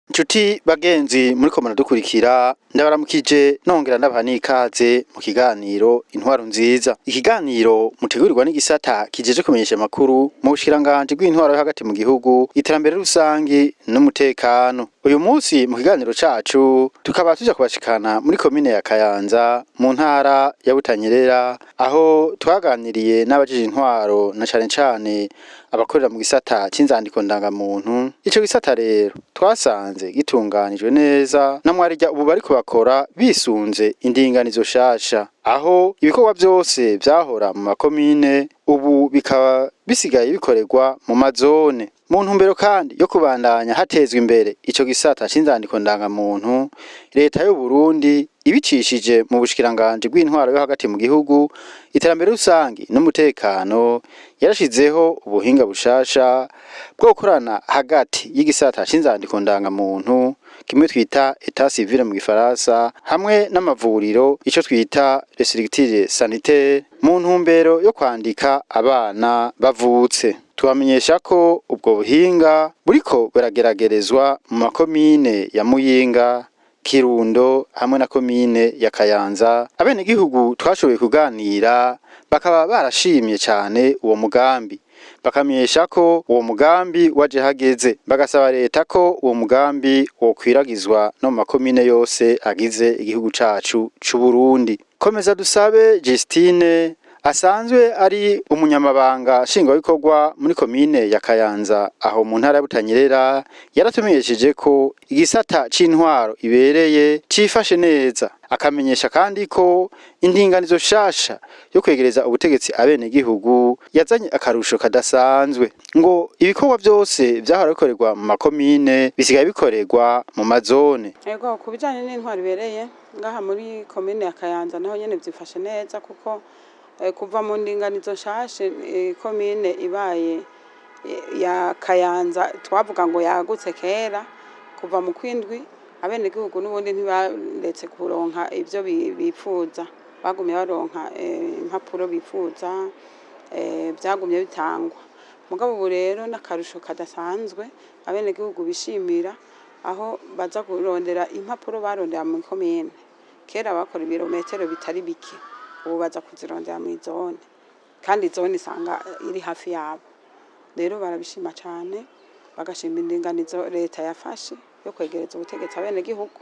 Nshuti bagenzi muriko muradukurikira ndabaramukije nongera ndabaha n'ikaze mu kiganiro intwaro nziza. Ikiganiro mutegurirwa n'igisata kijeje kumenyesha amakuru mu bushikiranganje bw'intwaro yo hagati mu gihugu, iterambere rusangi n'umutekano. Uyu munsi mu kiganiro cacu tukaba tuja kubashikana muri komine ya Kayanza mu ntara ya Butanyerera, aho twaganiriye n'abajije intwaro na cane cane abakorera mu gisata c'inzandiko ndangamuntu. Ico gisata rero twasanze gitunganijwe neza na mwarirya ubu bariko bakora bisunze indinganizo shasha, aho ibikorwa vyose vyahora mu makomine ubu bikaba bisigaye bikorerwa mu mazone. Mu ntumbero kandi yo kubandanya hatezwa imbere ico gisata c'inzandiko ndangamuntu, leta y'u Burundi ibicishije mu bushikiranganje bw'intwaro yo hagati mu gihugu, iterambere rusangi n'umutekano, yarashizeho ubuhinga bushasha bwo gukorana hagati y'igisata c'inzandiko ndangamuntu, kimwe twita etat civil mu gifaransa, hamwe n'amavuriro, ico twita les structures sanitaires, mu ntumbero yo kwandika abana bavutse. Tubamenyesha ko ubwo buhinga buriko burageragerezwa mu makomine ya Muyinga, Kirundo hamwe na komine ya Kayanza. Abenegihugu twashoboye kuganira bakaba barashimye cane uwo mugambi, bakamenyesha ko uwo mugambi waje hageze, bagasaba leta ko uwo mugambi wokwiragizwa no mu makomine yose agize igihugu cacu c'u Burundi. Komeza dusabe Justine asanzwe ari umunyamabanga nshingwabikorwa muri komine ya Kayanza aho mu ntara ya Butanyerera, yaratumenyesheje ko igisata c'intwaro ibereye cifashe neza, akamenyesha kandi ko indinganizo shasha yo kwegereza ubutegetsi abenegihugu yazanye akarusho kadasanzwe, ngo ibikorwa vyose vyahora bikorerwa mu makomine bisigaye bikorerwa mu mazone. Ego kubijanye n'intwaro ibereye ngaha muri komine ya Kayanza naho nyene vyifashe neza, kuko kuva mu ndinganizo nshashe komine ibaye ya Kayanza twavuga ngo yagutse kera, kuva mu kwindwi abenegihugu n'ubundi ntibaretse kuronka ivyo bifuza, bagumye baronka impapuro bifuza, vyagumye bitangwa. Mugabo ubu rero n'akarusho kadasanzwe abenegihugu bishimira, aho baza kurondera impapuro barondera mu komine. Kera bakora ibirometero bitari bike, ubu baza kuzirondera mu zone, kandi zone isanga iri hafi yabo. Rero barabishima cane, bagashima indinganizo leta yafashe yo kwegereza ubutegetsi abenegihugu,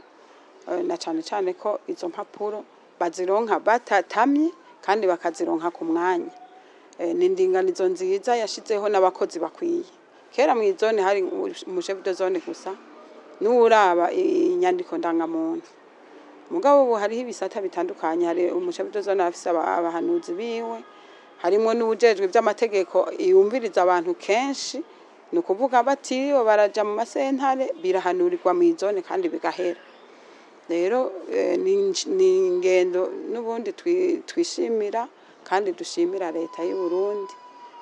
na cane cane ko izo mpapuro bazironka batatamye kandi bakazironka ku mwanya. Ni indinganizo nziza yashizeho n'abakozi bakwiye. Kera mu zone hari umushefu de zone gusa n'uraba inyandiko ndangamuntu. Mugabo ubu hariho ibisata bitandukanye, hari umushefu de zone afise abahanuzi biwe, harimo n'ubujejwe vy'amategeko yumviriza abantu kenshi, ni ukuvuga batiriwe baraja mu masentare birahanurirwa mu zone kandi bigahera. Rero ni ingendo n'ubundi twishimira kandi dushimira leta y'u Burundi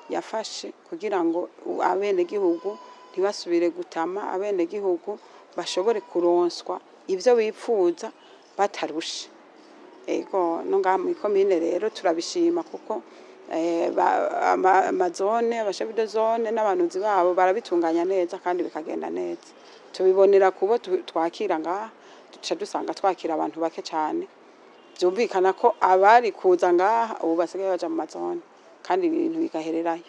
yafashe kugira ngo abenegihugu ntibasubire gutama, abenegihugu bashobore kuronswa ivyo bifuza batarushe. Ego no ngaha mu komine rero turabishima, kuko amazone, abashefu de zone n'abanuzi babo barabitunganya neza kandi bikagenda neza. Tubibonera kubo twakira ngaha, duca dusanga twakira abantu bake cane, vyumvikana ko abari kuza ngaha ubu basigaye baja mu mazone kandi ibintu bigahererayo.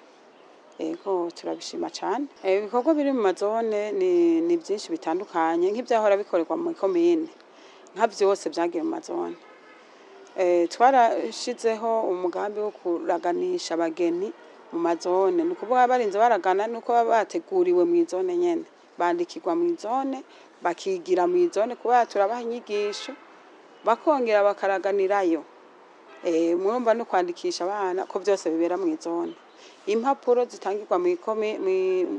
Ego turabishima cane. Ibikorwa biri mu mazone ni byinshi bitandukanye, nk'ivyahora bikorerwa mu komine nka vyose vyagiye mu mazone. Twarashizeho umugambi wo kuraganisha abageni mu mazone, ni ukuvuga barinze baragana nuko bateguriwe mu zone nyene, bandikirwa mu zone, bakigira mu zone, kuba turabaha inyigisho bakongera bakaraganirayo. Murumva no kwandikisha abana ko byose bibera mu zone. Impapuro zitangirwa mu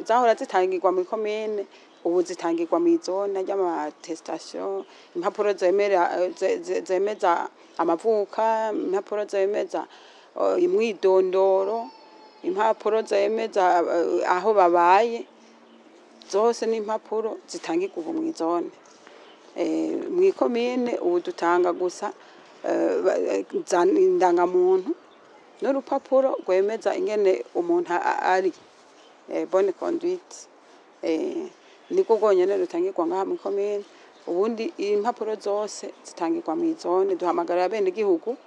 zahora zitangirwa mu komine ubu zitangirwa mw'izone ry'amatestation, impapuro zemeza amavuka, impapuro zemeza imwidondoro, impapuro zemeza aho babaye, zose n'impapuro zitangirwa ubu mw'izone. Mw'ikomine ubu dutanga gusa indangamuntu n'urupapuro rwemeza ingene umuntu ari, bonne conduite, niko rwonyene rutangirwa ngaha mw'ikomine. Ubundi impapuro zose zitangirwa mw'izone. Duhamagarira abenegihugu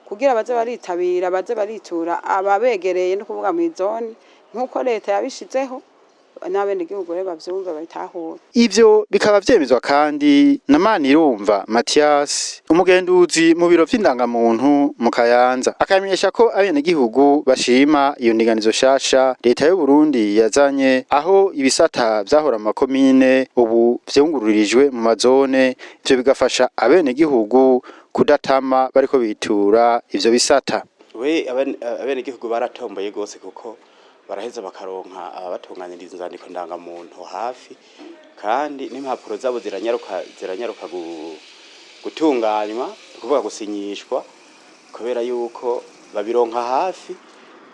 kugira baze baritabira, baze baritura ababegereye, no kuvuga mw'izone nk'uko leta yabishizeho, n'abenegihugu rero bavyumva babitahura. Ivyo bikaba vyemezwa kandi na Manirumva Mathias, umugenduzi mu biro vy'indangamuntu mu Kayanza, akamenyesha ko abenegihugu bashima iyo ndinganizo shasha leta y'u Burundi yazanye, aho ibisata vyahora mu makomine ubu vyungururijwe mu mazone. Ivyo bigafasha abenegihugu kudatama bariko bitura ivyo bisata. Abenegihugu baratomboye gose kuko baraheza bakaronka ababatunganiriza inzandiko ndangamuntu hafi, kandi n'impapuro zabo ziranyaruka gutunganywa, kuvuga gusinyishwa, kubera yuko babironka hafi.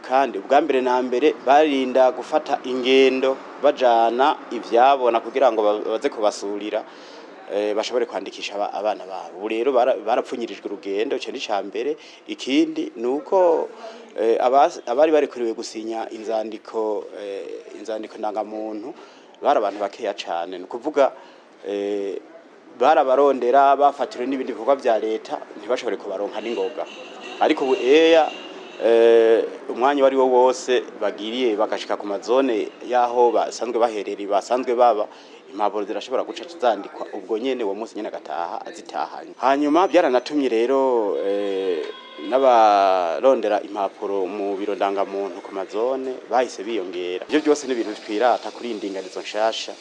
Kandi ubwa mbere na mbere barinda gufata ingendo bajana ivyabona kugira ngo baze kubasurira, bashobore kwandikisha abana babo. Ubu rero barapfunyirijwe urugendo, ico ni cambere. Ikindi nuko abari barekuriwe gusinya inzandiko ndangamuntu bari abantu bakeya cane, ni kuvuga barabarondera bafatiriwe n'ibindi bikorwa vya leta ntibashobore kubaronka n'ingoga. Ariko ubu umwanya wari wo wose bagiriye bagashika ku mazone yaho basanzwe baherereye, basanzwe baba, impapuro zirashobora guca zandikwa ubwo nyene uwo munsi nyene agataha azitahanye. Hanyuma byaranatumye rero n'abarondera impapuro mu biro ndangamuntu ku mazone bahise biyongera. Ivyo byose ni ibintu twirata kuri indinganizo nshasha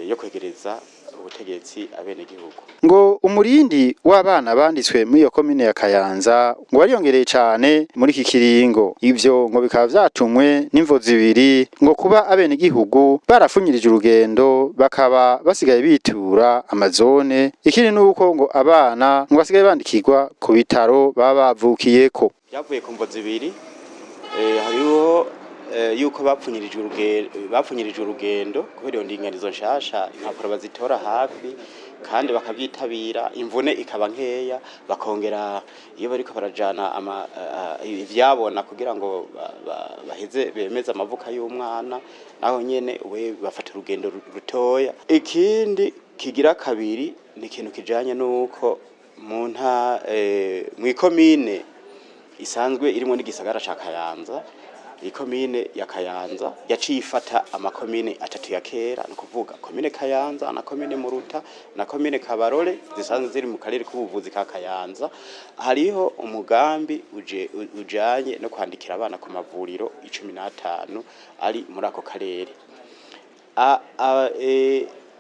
yo kwegereza ubutegetsi abenegihugu. Ngo umurindi w'abana banditswe muri iyo komine ya Kayanza ngo wariyongereye cane muri iki kiringo. Ivyo ngo bikaba vyatumwe n'imvo zibiri, ngo kuba abenegihugu barafunyirije urugendo bakaba basigaye bitura amazone. Ikindi nuko ngo abana ngo basigaye bandikirwa ku bitaro baba bavukiyeko. Byavuye ku mvo zibiri, hariho yuko bapfunyirije urugendo kubera iyo ndinganizo nshasha, impapuro bazitora hafi kandi bakavyitabira, imvune ikaba nkeya, bakongera iyo bariko barajana ivyabona kugira ngo baheze bemeze amavuka y'umwana, naho nyene we bafata urugendo rutoya. Ikindi kigira kabiri ni ikintu kijanye nuko mw'ikomine isanzwe irimo n'igisagara ca Kayanza, ikomine ya Kayanza yaciye ifata amakomine atatu ya kera, no kuvuga komine Kayanza na komine Muruta na komine Kabarore, zisanzwe ziri mu karere k'ubuvuzi ka Kayanza. Hariho umugambi ujanye no kwandikira abana ku mavuriro 15 ari muri ako karere.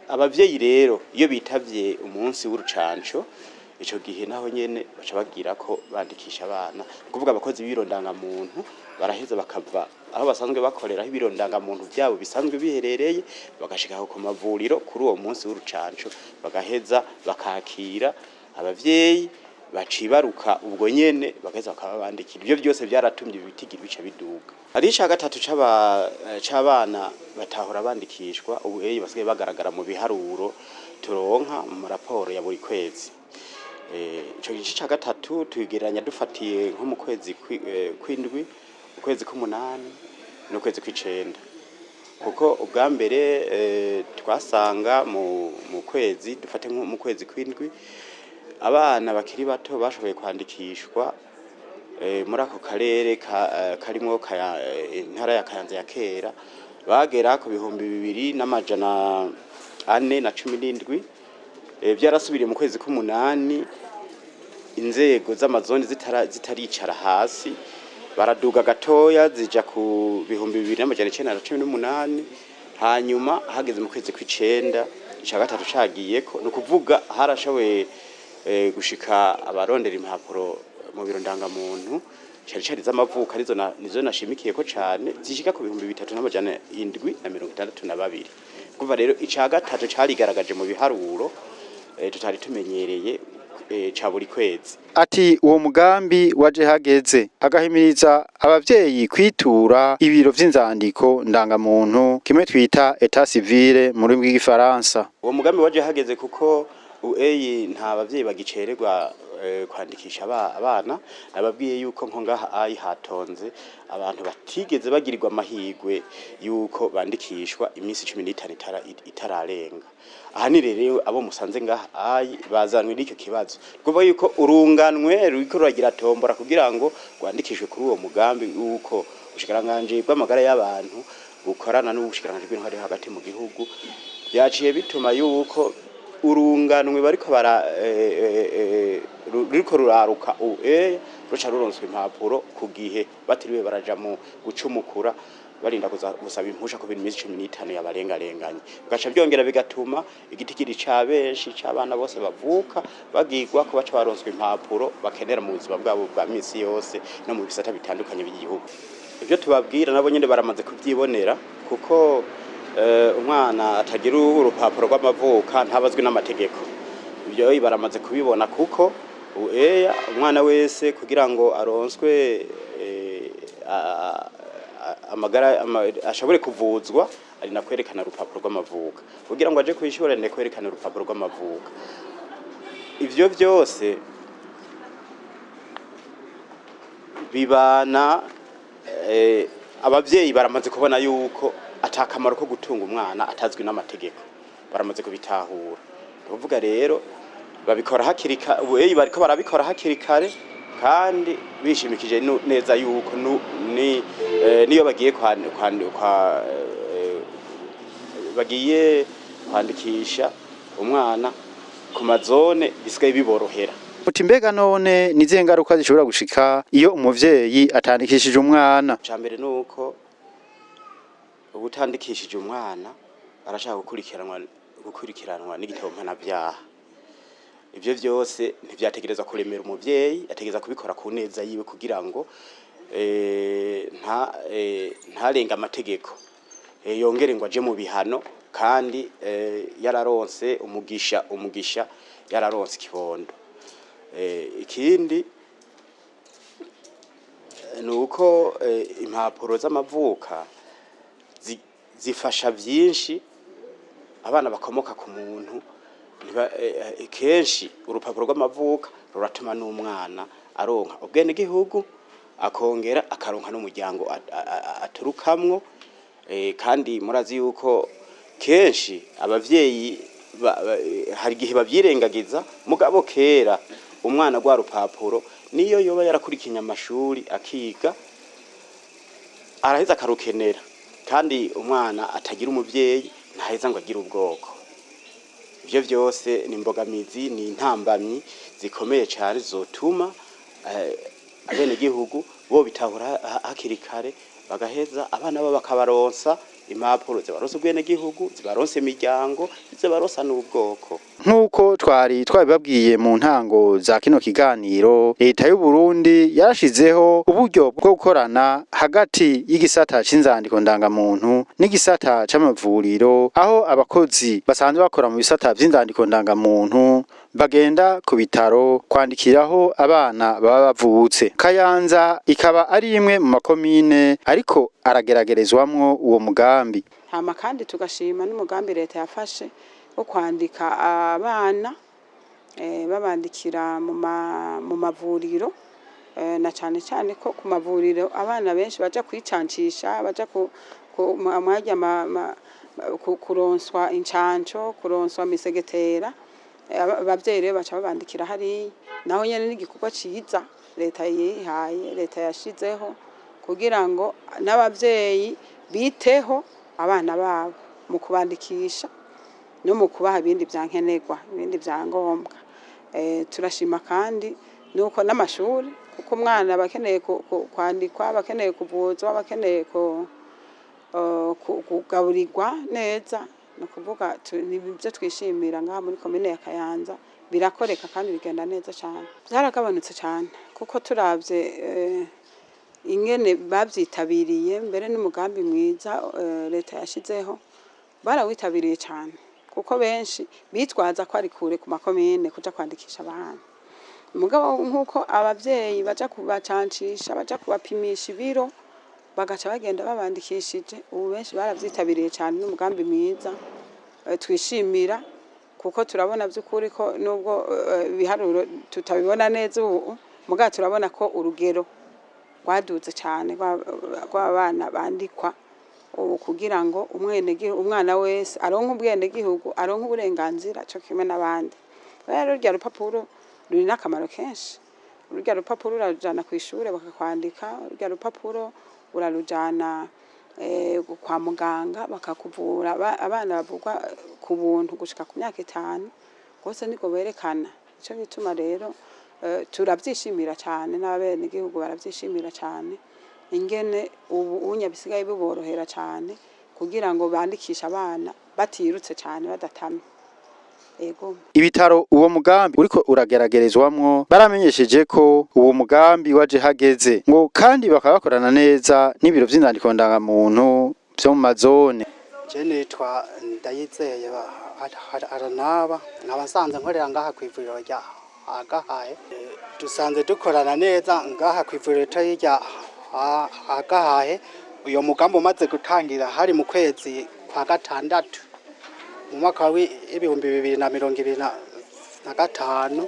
Abavyeyi rero iyo bitavye umunsi w'urucanco, ico gihe naho nyene baca bagira ko bandikisha abana, kuvuga abakozi b'irondangamuntu baraheza bakava aho basanzwe bakorera ibirondangamuntu byabo bisanzwe biherereye, bagashika ku mavuriro kuri uwo munsi w'urucanco, bagaheza bakakira abavyeyi bacibaruka ubwo nyene, bagaheza bakabandikira. Ivyo byose byaratumye ibitigira bica biduga. Hari ica gatatu c'abana batahora bandikishwa, ubu basigaye bagaragara mu biharuro turonka mu raporo ya buri kwezi. Ico gice ca gatatu tugeranya dufatiye nko mu kwezi kw'indwi, ukwezi k'umunani n'ukwezi kw'icenda, kuko ubwa mbere twasanga mu kwezi dufate nko mu kwezi kw'indwi abana bakiri bato bashoboye kwandikishwa muri ako karere karimo intara ya Kayanza ya kera bagera ku 2417. Byarasubiriye mu kwezi k'umunani, inzego z'amazoni zitaricara hasi, baraduga gatoya zija ku 2918. Hanyuma hageze mu kwezi kw'icenda ica gatatu cagiyeko, no kuvuga harashoboye gushika abarondera impapuro mu biro ndangamuntu cari z'amavuka, nizo nashimikiyeko cane, zishika ku 3762. kuva rero ica gatatu carigaragaje mu biharuro tutari tumenyereye ca buri kwezi. Ati uwo mugambi waje hageze agahimiriza abavyeyi kwitura ibiro vy'inzandiko ndangamuntu kimwe twita etat civile mu rurimi rw'igifaransa. Uwo mugambi waje hageze kuko nta bavyeyi bagicererwa kwandikisha abana, nababwiye yuko nko ngaha hatonze abantu batigeze bagirirwa amahirwe yuko bandikishwa iminsi 15 itararenga. Aha ni rero abo musanze ngaha bazanwe n'icyo kibazo, kuvuga yuko urunganwe ruriko ruragira tombora kugira ngo rwandikishwe kuri uwo mugambi yuko ubushikiranganje bw'amagara y'abantu bukorana n'ubushikiranganje bw'intwari hagati mu gihugu byaciye bituma yuko urunganwe bariko ruriko ruraruka ruca ruronswa impapuro ku gihe batiriwe baraja mu gucumukura barinda gusaba impusha ku bintu iminsi 15 yabarengarenganye, bigaca byongera bigatuma igitigiri ca benshi c'abana bose bavuka bagirwa ko baca baronswa impapuro bakenera mu buzima bwabo bwa misi yose no mu bisata bitandukanye by'igihugu. Ibyo tubabwira nabo nyene baramaze kuvyibonera kuko umwana atagira urupapuro rw'amavuka ntabazwi n'amategeko. Ibyo baramaze kubibona kuko umwana wese kugira ngo aronswe amagara ashobore kuvuzwa ari nakwerekana urupapuro rw'amavuka, kugira ngo aje kwishura ne kwerekana urupapuro rw'amavuka. Ivyo byose bibana abavyeyi baramaze kubona yuko atakamaro ko gutunga umwana atazwi n'amategeko, baramaze kubitahura. Kuvuga rero babikora hakirika bariko barabikora hakirikare kandi bishimikije neza yuko niyo bagiye kwandikisha umwana ku mazone bisigaye biborohera. Muti mbega none nizihe ngaruka zishobora gushika iyo umuvyeyi atandikishije umwana? Cambere nuko ubutandikishije umwana arashaka gukurikiranwa n'igitabo mpanavyaha. Ivyo vyose ntivyategereza kuremera umuvyeyi, ategereza kubikora ku neza yiwe kugira ngo ntarenga amategeko, yongere ngo aje mu bihano kandi yararonse umugisha yararonse ikibondo. Ikindi nuko impapuro z'amavuka zifasha vyinshi abana bakomoka ku muntu. Kenshi urupapuro rw'amavuka ruratuma n'umwana aronka ubwene gihugu akongera akaronka n'umuryango aturukamwo, kandi murazi yuko kenshi abavyeyi hari gihe bavyirengagiza mugabo kera umwana gwa rupapuro niyo yoba yarakurikinya amashuri akiga araheza akarukenera, kandi umwana atagira umuvyeyi ntaheza ngo agira ubwoko. Ivyo byose ni imbogamizi, ni intambamyi zikomeye cyane zotuma abene gihugu bo bitahura hakirikare bagaheza abana babo bakabaronsa impapuro zibaronsa ubwene gihugu, zibaronsa imiryango, zibaronsa n'ubwoko. Nkuko twabibabwiye mu ntango za kino kiganiro, leta y'u Burundi yarashizeho uburyo bwo gukorana hagati y'igisata c'inzandiko ndangamuntu n'igisata c'amavuriro, aho abakozi basanzwe bakora mu bisata vy'inzandiko ndangamuntu bagenda ku bitaro kwandikiraho abana baba bavutse. Kayanza ikaba ari imwe mu makomine ariko arageragerezwamwo uwo mugambi. Hama kandi tugashima n'umugambi leta yafashe wo kwandika abana babandikira mu mavuriro, na cyane cyane ko ku mavuriro abana benshi baja kwicancisha, baja kuronswa incanco, kuronswa misegetera. Abavyeyi rero baca babandikira hari naho nyene n'igikorwa ciza leta yihaye, leta yashizeho kugira ngo n'abavyeyi biteho abana babo mu kubandikisha no mu kubaha ibindi byankenerwa, ibindi byangombwa. Turashima kandi nuko n'amashuri kuko umwana bakeneye kwandikwa, bakeneye kuvuzwa, bakeneye kugaburirwa neza, no kuvuga nibyo twishimira ngaha muri komine ya Kayanza birakoreka kandi bigenda neza cyane. Byaragabanutse cyane kuko turavye ingene babyitabiriye mbere n'umugambi mwiza leta yashizeho barawitabiriye cyane kuko benshi bitwaza ko ari kure ku makomine kuja kwandikisha abana. Mugabo nk'uko abavyeyi baja kubacancisha baja kubapimisha ibiro bagaca bagenda babandikishije, ubu benshi baravyitabiriye cyane n'umugambi mwiza twishimira, kuko turabona by'ukuri ko nubwo ibiharuro tutabibona neza ubu, mugabo turabona ko urugero rwaduze cyane rw'abana bandikwa ubu, kugira ngo umwana wese aronke ubwenegihugu, aronke uburenganzira cyo kimwe n'abandi. Rero rya rupapuro ruri n'akamaro kenshi. Urya rupapuro urarujana ku ishure bakakwandika, urya rupapuro urarujana kwa muganga bakakuvura. Abana bavugwa ku buntu gushika ku myaka 5 gose niko berekana. Ico gituma rero turavyishimira cyane, n'abenegihugu baravyishimira cyane ingene ubu unyabisigaye biborohera cyane kugira ngo bandikisha abana batirutse cyane badatamye. Ego. Ibitaro uwo mugambi uriko urageragerezwamwo baramenyesheje ko uwo mugambi waje hageze ngo kandi bakabakorana neza n'ibiro vy'indandiko ndangamuntu vyo mu mazone. Je nitwa Ndayizeye Aranaba, nkabasanze nkorera ngaha kw'ivuriro rya Agahaye. Dusanze dukorana neza ngaha kw'ivuriro rya Agahaye. Uyo mugambi umaze gutangira hari mu kwezi kwa gatandatu mu mwaka w'ibihumbi 2025,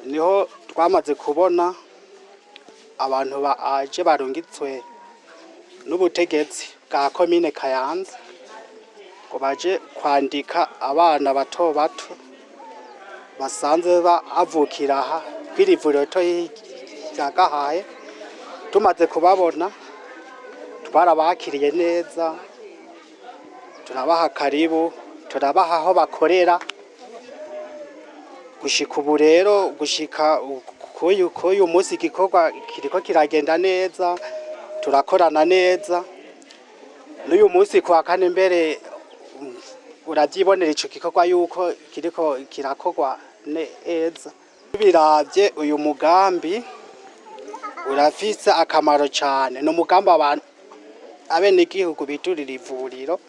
niho twamaze kubona abantu baje barungitswe n'ubutegetsi bwa komine Kayanza ngo baje kwandika abana bato bato basanzwe bavukira aha kw'ivuriro rya Gahaye. Tumaze kubabona twarabakiriye neza, turabaha karibu, turabaha aho bakorera. Gushika ubu rero, gushika kuyu munsi igikorwa kiriko kiragenda neza, turakorana neza. N'uyu munsi kwa kane mbere uravyibonera ico gikorwa yuko kiriko kirakorwa neza. Biravye uyu mugambi urafise akamaro cyane, no mugambi abantu abenegihugu biturira ivuriro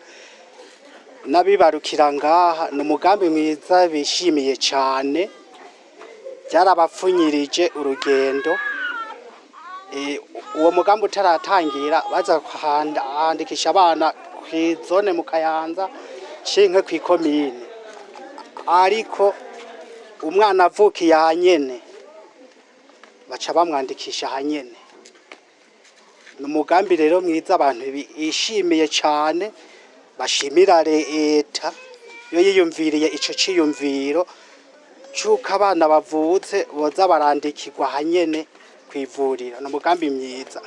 n'abibarukira ngaha, ni umugambi mwiza bishimiye cyane. Byarabapfunyirije urugendo. Uwo mugambi utaratangira baza kwandikisha abana kw'izone mu Kayanza cinke kw'ikomine, ariko umwana avukiye hanyene baca bamwandikisha hanyene. Ni umugambi rero mwiza abantu bishimiye cyane, bashimira leta yo yiyumviriye ico ciyumviro cyuko abana bavutse boza barandikirwa hanyene kw'ivuriro. Ni umugambi mwiza.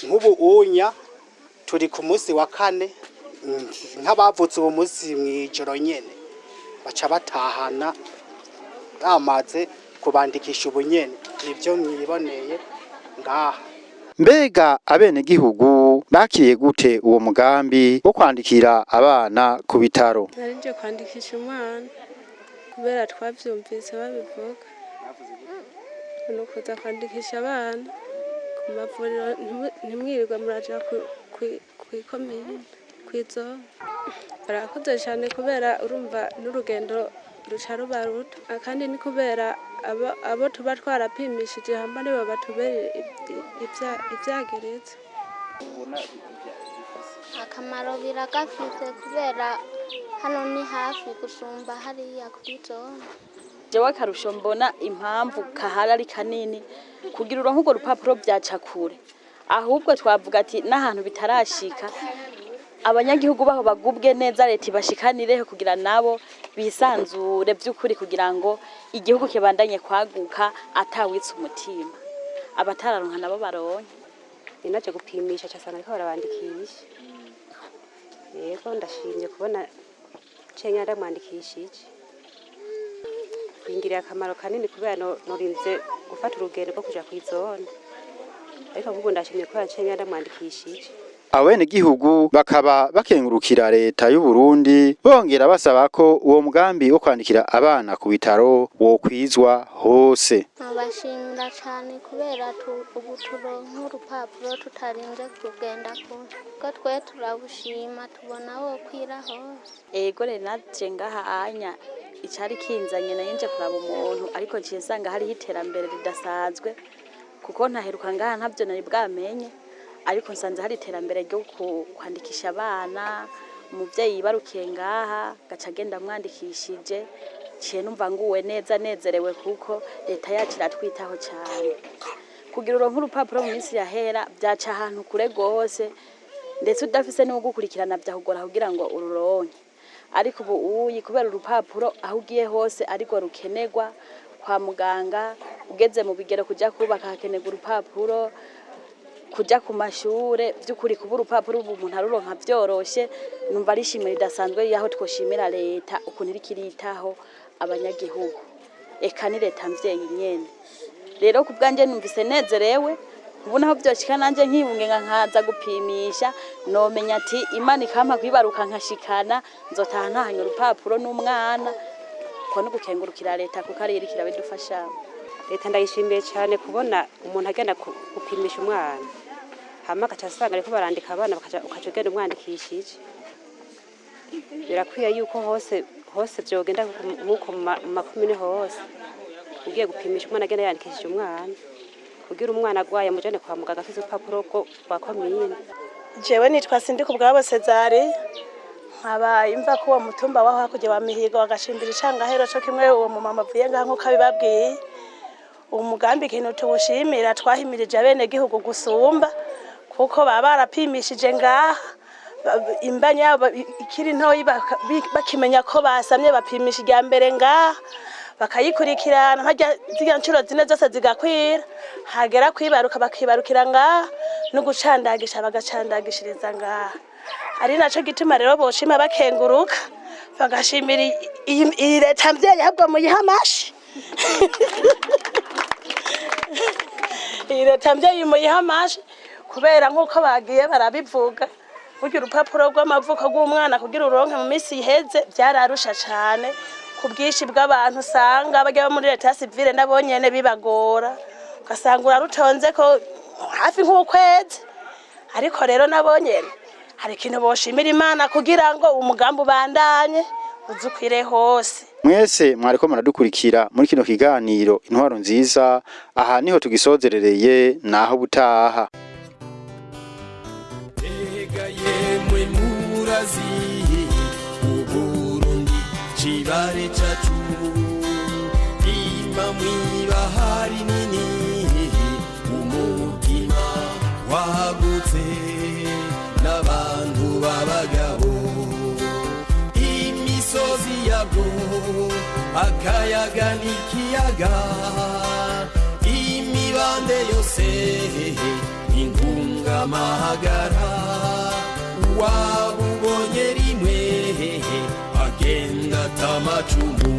Nk'ubu unya turi ku munsi wa 4, nk'abavutse uwo munsi mw'ijoro nyene baca batahana bamaze kubandikisha ubunyene. Ivyo mwiboneye ngaha. Mbega abenegihugu bakiriye gute uwo mugambi wo kwandikira abana ku bitaro? Narije kwandikisha umwana kubera twavyumvise babivuga, nukuza kwandikisha abana ku mavuriro, ntimwirirwa muraja kw'ikomine kw'izone. Barakoze cyane kubera urumva n'urugendo ruca ruba ruto, kandi ni kubera abo tuba twarapimishije hamba nibo batubera ivyageretse. Akamaro biragafise kubera hano ni hafi gusumba hariya kuri zone. Jewe akarusho mbona impamvu kahari ari kanini kugira uronke urwo rupapuro byaca kure, ahubwo twavuga ati n'ahantu bitarashika abanyagihugu baho bagubwe neza, leta ibashikanireho kugira nabo bisanzure by'ukuri, kugira ngo igihugu kibandanye kwaguka atawitse umutima, abatararonka nabo baronke. Ninaje gupimisha cyasana ariko barabandikisha. Yego ndashimye kubona cenya ndamwandikishije. Bingiriye akamaro kanini kubera norinze gufata urugendo rwo kuja kw'izone, ariko ahubwo ndashimye kubera cenya ndamwandikishije. abenegihugu bakaba bakengurukira leta y'u Burundi bongera basaba ko uwo mugambi wo kwandikira abana ku bitaro wokwizwa hose. Nabashimira cyane kubera ubu turonka urupapuro tutarinze kugenda kure ko twe turabushima tubona wo kwira hose. Ego rero naje ngaha anya icari kinzanye nayo nje kuraba umuntu ariko nciye nsanga hari iterambere ridasanzwe kuko ntaheruka ngaha ntavyo nari bwamenye ariko nsanze hari iterambere ryo kwandikisha abana umuvyeyi yibarukiye ngaha gaca agenda mwandikishije ciye numva nguwe neza nezerewe kuko leta yacu iratwitaho cyane kugira uronke urupapuro mu minsi yahera byaca ahantu kure gose ndetse udafise no gukurikirana byahugora kugira ngo ururonke ariko ubu uyi kubera urupapuro aho ugiye hose ariko rukenegwa kwa muganga ugeze mu bigero kuja kubaka hakenegwa urupapuro kuja ku mashure by'ukuri kuba urupapuro ubu umuntu aruronka byoroshe numva ari ishimwe ridasanzwe yaho twoshimira leta ukuntu iri kiritaho abanyagihugu eka ni leta mvyeyi nyene rero kubwanje numvise nezerewe ubu naho byoshika nanje nkibunge nkaza gupimisha nomenya ati Imana ikampa kwibaruka nkashikana nzotaha ntahanye urupapuro n'umwana ko no gukengurukira leta kuko ari irikira bidufasha. Leta ndayishimiye cyane kubona umuntu agenda gupimisha umwana hama akacasanga ariko barandika abana ukaca ugenda umwandikishije birakwiye yuko hose byogenda muko makumine hose ugiye gupimisha umwana agenda yandikishije umwana kugira umwana agwaye mujane kwa muganga afise urupapuro rwa komine. Jewe nitwa Sindikubwabo Cezari nkaba imva ko uwo mutumba waho hakuje wa Mihigo wagashimbira icangahero cyo kimwe uwo mu mama avuye ngaho kabibabwiye umugambi ikintu tubushimira twahimirije abene gihugu gusumba kuko baba barapimishije ngaha imbanya ikiri ntoyi bakimenya ko basamye bapimisha ijya mbere ngaha bakayikurikirana hajya ziga ncuro zine zose zigakwira hagera kwibaruka bakibarukira ngaha no gucandagisha bagacandagishiriza ngaha ari naco gituma rero boshima bakenguruka bagashimira iyi leta mvyeyi habwa mu yihamashi iyi leta mvyeyi mu yihamashi kubera nkuko bagiye barabivuga kugira urupapuro rw'amavuko rw'umwana kugira uronke mu minsi iheze byararusha cyane kubwishi bw'abantu usanga bajya muri leta civile nabonyene bibagora ugasanga urarutonze ko hafi nk'ukwezi ariko rero nabonyene hari ikintu boshimira Imana kugira ngo umugambi ubandanye uzukwire hose. Mwese mwariko muradukurikira muri kino kiganiro intwaro nziza aha niho tugisozerereye naho butaha. Yemwe murazi uburundi cibare cacu ima mwibahari nini umutima wagutse n'abantu babagabo imisozi yabwo akayaga n'ikiyaga imibande yose ingungamahagara wabubonye rimwe agenda tamacumu